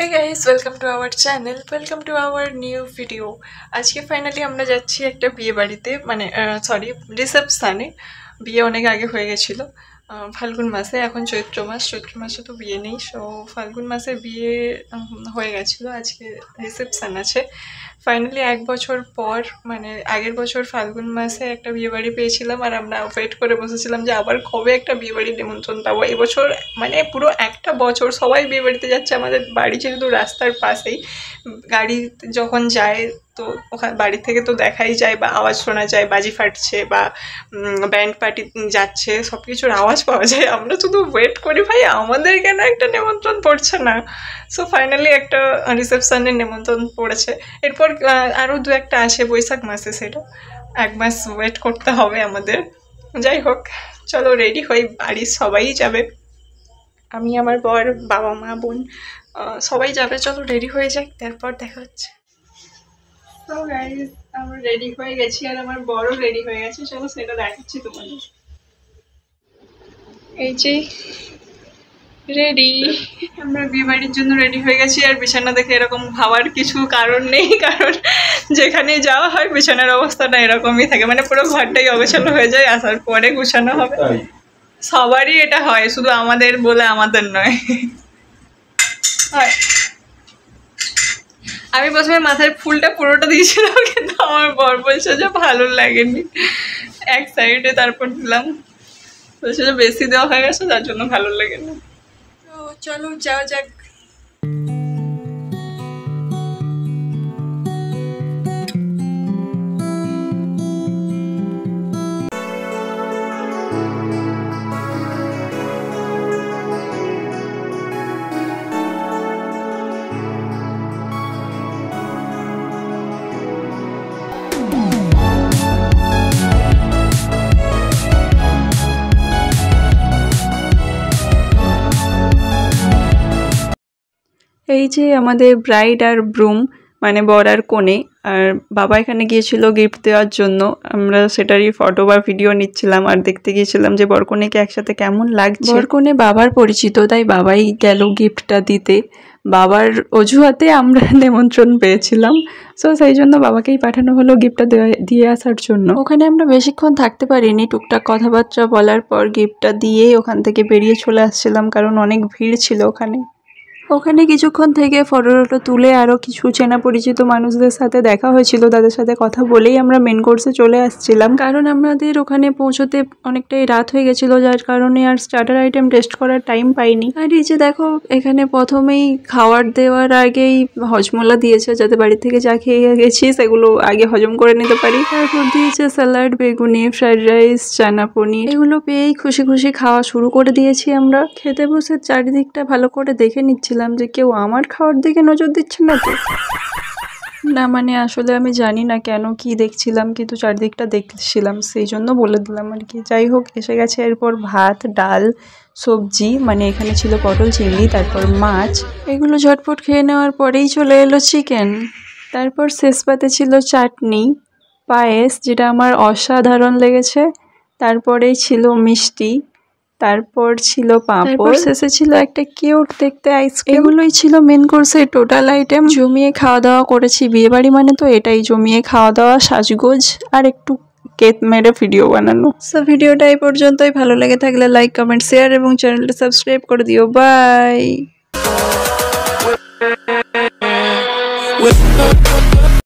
guys, welcome to our channel, welcome to our new video. আজকে finally আমরা যাচ্ছি একটা বিয়ে বাড়িতে, মানে সরি রিসেপশনে। বিয়ে অনেক আগে হয়ে গেছিল ফাল্গুন মাসে, এখন চৈত্র মাসে তো বিয়ে নেই। সো ফাল্গুন মাসে বিয়ে হয়ে গেছিলো, আজকে রিসেপশন আছে। ফাইনালি 1 বছর পর, মানে আগের বছর ফাল্গুন মাসে একটা বিয়ে বাড়ি পেয়েছিলাম, আর আমরা ওয়েট করে বসেছিলাম যে আবার কবে একটা বিয়ে বাড়ির নিমন্ত্রণ পাবো। এবছর মানে পুরো একটা বছর সবাই বিয়ে বাড়িতে যাচ্ছে। আমাদের বাড়ি যেহেতু রাস্তার পাশেই, গাড়ি যখন যায় তো ওখানে বাড়ি থেকে তো দেখাই যায় বা আওয়াজ শোনা যায়, বাজি ফাটছে বা ব্যান্ড পার্টি যাচ্ছে, সব কিছুর আওয়াজ পাওয়া যায়। আমরা শুধু ওয়েট করি ভাই আমাদের কেন একটা নিমন্ত্রণ পড়ছে না। সো ফাইনালি একটা রিসেপশনের নিমন্ত্রণ পড়েছে। এরপর আরও 2-1টা আসে বৈশাখ মাসে, সেটা 1 মাস ওয়েট করতে হবে আমাদের। যাই হোক, চলো রেডি হই, বাড়ির সবাই যাবে, আমি, আমার বর, বাবা মা, বোন সবাই যাবে। চলো রেডি হয়ে যাই, তারপর দেখা হচ্ছে। তো গাইস, আমরা রেডি হয়ে গেছি আর আমার বড়ও রেডি হয়ে গেছে। চলো সেটা দেখাচ্ছি তোমাদের। এই যে রেডি, আমরা বিয়ে বাড়ির জন্য রেডি হয়ে গেছি। আর বিছানা দেখে এরকম ভাবার কিছু কারণ নেই, কারণ যেখানে যাওয়া হয় বিছানার অবস্থাটা এরকমই থাকে, মানে পুরো ঘরটাই অগোছালো হয়ে যায়, আসার পরে গুছানো হবে। সবারই এটা হয়, শুধু আমাদের বলে আমাদের নয়। হয়, আমি প্রথমে মাথায় ফুলটা পুরোটা দিয়েছিলাম, কিন্তু আমার বর বলছে যে ভালো লাগেনি, এক সাইডে তারপর দিলাম, বলছে যে বেশি দেওয়া হয়ে গেছে তার জন্য ভালো লাগেনি। তো চলো যাওয়া যাক। এই যে আমাদের ব্রাইড আর ব্রুম, মানে বর আর কনে, আর বাবা এখানে গিয়েছিল গিফট দেওয়ার জন্য। আমরা সেটারই ফটো বা ভিডিও নিচ্ছিলাম আর দেখতে গিয়েছিলাম যে বর কনেকে একসাথে কেমন লাগছে। বর কনে বাবার পরিচিত, তাই বাবাই গেল গিফটটা দিতে। বাবার অজুহাতে আমরা নিমন্ত্রণ পেয়েছিলাম, সো সেই জন্য বাবাকেই পাঠানো হলো গিফটটা দিয়ে আসার জন্য। ওখানে আমরা বেশিক্ষণ থাকতে পারিনি, টুকটাক কথাবার্তা বলার পর গিফটটা দিয়েই ওখান থেকে বেরিয়ে চলে আসছিলাম, কারণ অনেক ভিড় ছিল ওখানে। ওখানে কিছুক্ষণ থেকে ফটো তুলে আরও কিছু চেনা পরিচিত মানুষদের সাথে দেখা হয়েছিল, তাদের সাথে কথা বলেই আমরা মেন কোর্সে চলে আসছিলাম, কারণ আমাদের ওখানে পৌঁছতে অনেকটাই রাত হয়ে গেছিলো, যার কারণে আর স্টার্টার আইটেম টেস্ট করার টাইম পাইনি। আর এই যে দেখো, এখানে প্রথমেই খাবার দেওয়ার আগেই হজমোলা দিয়েছে, যাতে বাড়ি থেকে যা খেয়ে গেছি সেগুলো আগে হজম করে নিতে পারি। তারপর দিয়েছে স্যালাড, বেগুনি, ফ্রাইড রাইস, চানা পনির। এগুলো পেয়েই খুশি খুশি খাওয়া শুরু করে দিয়েছি। আমরা খেতে বসে চারিদিকটা ভালো করে দেখে নিচ্ছিলাম যে কেউ আমার খাওয়ার দিকে নজর দিচ্ছে না তো। না মানে আসলে আমি জানি না কেন কি দেখছিলাম, কিন্তু চারিদিকটা দেখছিলাম, সেই জন্য বলে দিলাম আর কি। যাই হোক, এসে গেছে এরপর ভাত, ডাল, সবজি, মানে এখানে ছিল পটল চিংড়ি, তারপর মাছ। এগুলো ঝটপট খেয়ে নেওয়ার পরেই চলে এলো চিকেন। তারপর শেষ পাতে ছিল চাটনি, পায়েস, যেটা আমার অসাধারণ লেগেছে। তারপরেই ছিল মিষ্টি, তারপর ছিল পাঁপড়, শেষে ছিল একটা কিউট দেখতে আইসক্রিম। এগুলোই ছিল মেন কোর্সের টোটাল আইটেম। জমিয়ে খাওয়া দাওয়া করেছি, বিয়ে বাড়ি মানে তো এটাই, জমিয়ে খাওয়া দাওয়া, সাজগোজ আর একটু কেক মেরে ভিডিও বানানো। সো ভিডিওটা এই পর্যন্তই। ভালো লেগে থাকলে লাইক, কমেন্ট, শেয়ার এবং চ্যানেলটা সাবস্ক্রাইব করে দিও। বাই।